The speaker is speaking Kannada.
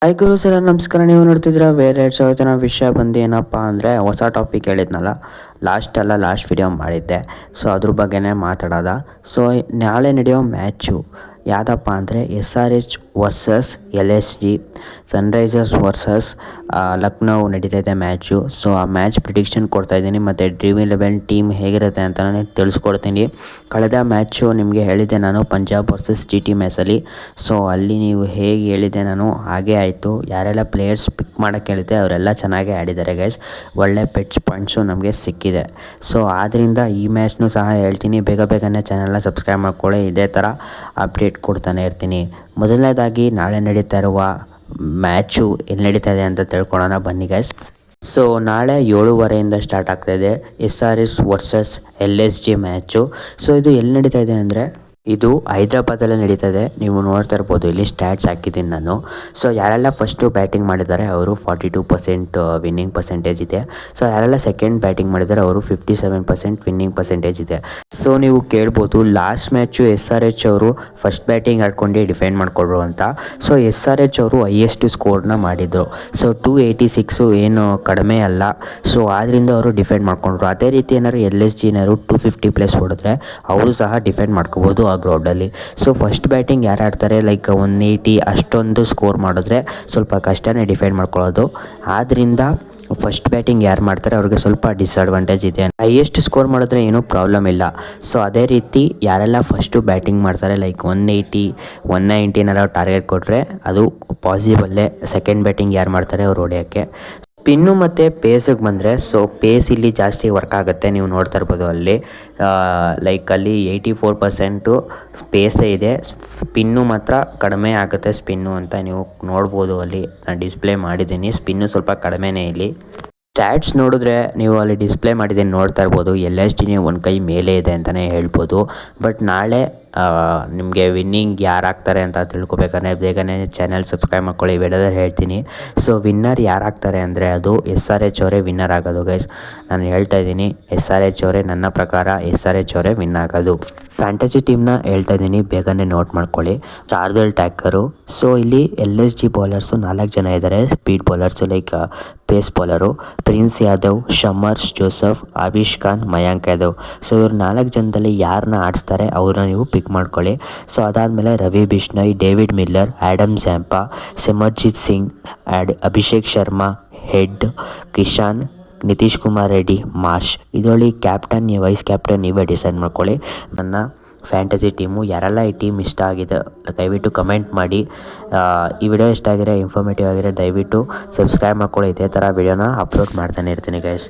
ಹಾಯ್ ಗುರು ಸರ ನಮಸ್ಕಾರ. ನೀವು ನೋಡ್ತಿದ್ದೀರಾ ಬೇರೆ ಜನ ವಿಷಯ ಬಂದು ಏನಪ್ಪ ಅಂದರೆ ಹೊಸ ಟಾಪಿಕ್ ಹೇಳಿದ್ನಲ್ಲ ಲಾಸ್ಟ್ ವಿಡಿಯೋ ಮಾಡಿದ್ದೆ. ಸೊ ಅದ್ರ ಬಗ್ಗೆನೇ ಮಾತಾಡೋದ. ಸೊ ನಾಳೆ ನಡೆಯೋ ಮ್ಯಾಚು ಯಾವುದಪ್ಪ ಅಂದರೆ SRH versus LSG, Sunrisers versus Lucknow ನಡೀತೈತೆ ಮ್ಯಾಚು. ಸೊ ಆ ಮ್ಯಾಚ್ ಪ್ರಿಡಿಕ್ಷನ್ ಕೊಡ್ತಾಯಿದ್ದೀನಿ ಮತ್ತು ಡ್ರೀಮ್ 11 ಟೀಮ್ ಹೇಗಿರುತ್ತೆ ಅಂತ ನಾನು ತಿಳಿಸ್ಕೊಡ್ತೀನಿ. ಕಳೆದ ಮ್ಯಾಚು ನಿಮಗೆ ಹೇಳಿದ್ದೆ ನಾನು, ಪಂಜಾಬ್ ವರ್ಸಸ್ GT ಮ್ಯಾಚಲ್ಲಿ. ಸೊ ಅಲ್ಲಿ ನೀವು ಹೇಗೆ ಹೇಳಿದ್ದೆ ನಾನು ಹಾಗೇ ಆಯಿತು. ಯಾರೆಲ್ಲ ಪ್ಲೇಯರ್ಸ್ ಪಿಕ್ ಮಾಡೋಕ್ಕೆ ಹೇಳಿದ್ದೆ ಅವರೆಲ್ಲ ಚೆನ್ನಾಗೇ ಆಡಿದ್ದಾರೆ ಗೈಸ್. ಒಳ್ಳೆ ಪಿಚ್ ಪಾಯಿಂಟ್ಸು ನಮಗೆ ಸಿಕ್ಕಿದೆ. ಸೊ ಆದ್ದರಿಂದ ಈ ಮ್ಯಾಚ್ನೂ ಸಹ ಹೇಳ್ತೀನಿ. ಬೇಗನೆ ಚಾನಲ್ನ ಸಬ್ಸ್ಕ್ರೈಬ್ ಮಾಡ್ಕೊಳ್ಳಿ. ಇದೇ ಥರ ಅಪ್ಡೇಟ್ ಕೊಡ್ತಾನೆ ಇರ್ತೀನಿ. ಮೊದಲನೇದಾಗಿ ನಾಳೆ ನಡೀತಾ ಇರುವ ಮ್ಯಾಚು ಎಲ್ಲಿ ನಡೀತಾ ಇದೆ ಅಂತ ತಿಳ್ಕೊಳ್ಳೋಣ ಬನ್ನಿ ಗೈಸ್. ಸೊ ನಾಳೆ 7:30 ಸ್ಟಾರ್ಟ್ ಆಗ್ತಾಯಿದೆ SRH versus LSG match. So ಇದು ಎಲ್ಲಿ ನಡೀತಾ ಇದೆ ಅಂದರೆ ಇದು ಹೈದ್ರಾಬಾದಲ್ಲೇ ನಡೀತದೆ. ನೀವು ನೋಡ್ತಾ ಇರ್ಬೋದು, ಇಲ್ಲಿ ಸ್ಟ್ಯಾಟ್ಸ್ ಹಾಕಿದ್ದೀನಿ ನಾನು. ಸೊ ಯಾರೆಲ್ಲ ಫಸ್ಟು ಬ್ಯಾಟಿಂಗ್ ಮಾಡಿದ್ದಾರೆ ಅವರು 42% ವಿನ್ನಿಂಗ್ ಪರ್ಸೆಂಟೇಜ್ ಇದೆ. ಸೊ ಯಾರೆಲ್ಲ ಸೆಕೆಂಡ್ ಬ್ಯಾಟಿಂಗ್ ಮಾಡಿದ್ದಾರೆ ಅವರು 57% ವಿನ್ನಿಂಗ್ ಪರ್ಸೆಂಟೇಜ್ ಇದೆ. ಸೊ ನೀವು ಕೇಳ್ಬೋದು ಲಾಸ್ಟ್ ಮ್ಯಾಚು SRH ಅವರು ಫಸ್ಟ್ ಬ್ಯಾಟಿಂಗ್ ಆಡ್ಕೊಂಡು ಡಿಫೆಂಡ್ ಮಾಡಿಕೊಂಡ್ರು ಅಂತ. ಸೊ SRH ಅವರು ಹೈಯೆಸ್ಟ್ ಸ್ಕೋರ್ನ ಮಾಡಿದರು. ಸೊ 286 ಏನು ಕಡಿಮೆ ಅಲ್ಲ. ಸೊ ಆದ್ದರಿಂದ ಅವರು ಡಿಫೆಂಡ್ ಮಾಡ್ಕೊಂಡ್ರು. ಅದೇ ರೀತಿ ಏನಾದ್ರು LSG ಏನಾದ್ರು 250+ ಹೊಡೆದ್ರೆ ಅವರು ಸಹ ಡಿಫೆಂಡ್ ಮಾಡ್ಕೋಬೋದು ಆ ಗ್ರೌಂಡಲ್ಲಿ. ಸೊ ಫಸ್ಟ್ ಬ್ಯಾಟಿಂಗ್ ಯಾರು ಆಡ್ತಾರೆ ಲೈಕ್ 180 ಅಷ್ಟೊಂದು ಸ್ಕೋರ್ ಮಾಡಿದ್ರೆ ಸ್ವಲ್ಪ ಕಷ್ಟನೇ ಡಿಫೆಂಡ್ ಮಾಡ್ಕೊಳ್ಳೋದು. ಆದ್ದರಿಂದ ಫಸ್ಟ್ ಬ್ಯಾಟಿಂಗ್ ಯಾರು ಮಾಡ್ತಾರೆ ಅವ್ರಿಗೆ ಸ್ವಲ್ಪ ಡಿಸಡ್ವಾಂಟೇಜ್ ಇದೆ. ಹೈಯೆಸ್ಟ್ ಸ್ಕೋರ್ ಮಾಡಿದ್ರೆ ಏನೂ ಪ್ರಾಬ್ಲಮ್ ಇಲ್ಲ. ಸೊ ಅದೇ ರೀತಿ ಯಾರೆಲ್ಲ ಫಸ್ಟು ಬ್ಯಾಟಿಂಗ್ ಮಾಡ್ತಾರೆ ಲೈಕ್ 180 190 ಟಾರ್ಗೆಟ್ ಕೊಟ್ಟರೆ ಅದು ಪಾಸಿಬಲ್ಲೇ. ಸೆಕೆಂಡ್ ಬ್ಯಾಟಿಂಗ್ ಯಾರು ಮಾಡ್ತಾರೆ ಅವ್ರು ಹೊಡೆಯೋಕ್ಕೆ. ಸ್ಪಿನ್ನು ಮತ್ತು ಪೇಸಿಗೆ ಬಂದರೆ, ಸೊ ಪೇಸ್ ಇಲ್ಲಿ ಜಾಸ್ತಿ ವರ್ಕ್ ಆಗುತ್ತೆ. ನೀವು ನೋಡ್ತಾ ಇರ್ಬೋದು ಅಲ್ಲಿ ಲೈಕ್ ಅಲ್ಲಿ 84% ಪೇಸೇ ಇದೆ. ಸ್ಪಿನ್ನು ಮಾತ್ರ ಕಡಿಮೆ ಆಗುತ್ತೆ. ಸ್ಪಿನ್ನು ಅಂತ ನೀವು ನೋಡ್ಬೋದು, ಅಲ್ಲಿ ನಾನು ಡಿಸ್ಪ್ಲೇ ಮಾಡಿದ್ದೀನಿ. ಸ್ಪಿನ್ನು ಸ್ವಲ್ಪ ಕಡಿಮೆನೇ ಇಲ್ಲಿ. ಸ್ಟ್ಯಾಟ್ಸ್ ನೋಡಿದ್ರೆ ನೀವು ಅಲ್ಲಿ ಡಿಸ್ಪ್ಲೇ ಮಾಡಿದ್ದೀನಿ ನೋಡ್ತಾ ಇರ್ಬೋದು, LSGನೇ ಒಂದು ಕೈ ಮೇಲೆ ಇದೆ ಅಂತಲೇ ಹೇಳ್ಬೋದು. ಬಟ್ ನಾಳೆ ನಿಮಗೆ ವಿನ್ನಿಂಗ್ ಯಾರು ಆಗ್ತಾರೆ ಅಂತ ತಿಳ್ಕೊಬೇಕಂದ್ರೆ ಬೇಗನೆ ಚಾನಲ್ ಸಬ್ಸ್ಕ್ರೈಬ್ ಮಾಡ್ಕೊಳ್ಳಿ. ವಿಡಿಯೋದಲ್ಲಿ ಹೇಳ್ತೀನಿ. ಸೊ ವಿನ್ನರ್ ಯಾರು ಆಗ್ತಾರೆ ಅಂದರೆ ಅದು SRH ಅವರೇ ವಿನ್ನರ್ ಆಗೋದು ಗೈಸ್. ನಾನು ಹೇಳ್ತಾ ಇದ್ದೀನಿ, SRH ಅವರೇ, ನನ್ನ ಪ್ರಕಾರ SRH ಅವರೇ ವಿನ್ ಆಗೋದು. ಫ್ಯಾಂಟಸಿ ಟೀಮ್ನ ಹೇಳ್ತಾ ಇದ್ದೀನಿ, ಬೇಗನೆ ನೋಟ್ ಮಾಡ್ಕೊಳ್ಳಿ. ಶಾರ್ದಲ್ ಟ್ಯಾಕರು. ಸೊ ಇಲ್ಲಿ LSG ಬೌಲರ್ಸು 4 ಜನ ಇದ್ದಾರೆ. Speed bowlers like pace bowler Prince Yadav, Shamar Joseph, Abish Khan, Mayank Yadav. So ಇವ್ರು 4 ಜನದಲ್ಲಿ ಯಾರನ್ನ ಆಡಿಸ್ತಾರೆ ಅವ್ರನ್ನ ನೀವು ಪಿಕ್ ಮಾಡ್ಕೊಳ್ಳಿ. ಸೊ ಅದಾದಮೇಲೆ Ravi Bishnoi, David Miller, Adam Zampa, Simarjeet Singh, Abhishek Sharma, Head, Kishan, Nitish Kumar Reddy, Marsh. ಇದರಲ್ಲಿ ಕ್ಯಾಪ್ಟನ್, ವೈಸ್ ಕ್ಯಾಪ್ಟನ್ ನೀವೇ ಡಿಸೈಡ್ ಮಾಡ್ಕೊಳ್ಳಿ. ನನ್ನ ಫ್ಯಾಂಟಸಿ ಟೀಮು ಯಾರೆಲ್ಲ ಈ ಟೀಮ್ ಇಷ್ಟ ಆಗಿದೆ ದಯವಿಟ್ಟು ಕಮೆಂಟ್ ಮಾಡಿ. ಈ ವಿಡಿಯೋ ಇಷ್ಟ ಆಗಿರೋ, ಇನ್ಫಾರ್ಮೇಟಿವ್ ಆಗಿರೋ ದಯವಿಟ್ಟು ಸಬ್ಸ್ಕ್ರೈಬ್ ಮಾಡ್ಕೊಳ್ಳಿ. ಇದೇ ಥರ ವಿಡಿಯೋನ ಅಪ್ಲೋಡ್ ಮಾಡ್ತಾನೆ ಇರ್ತೀನಿ ಗೈಸ್.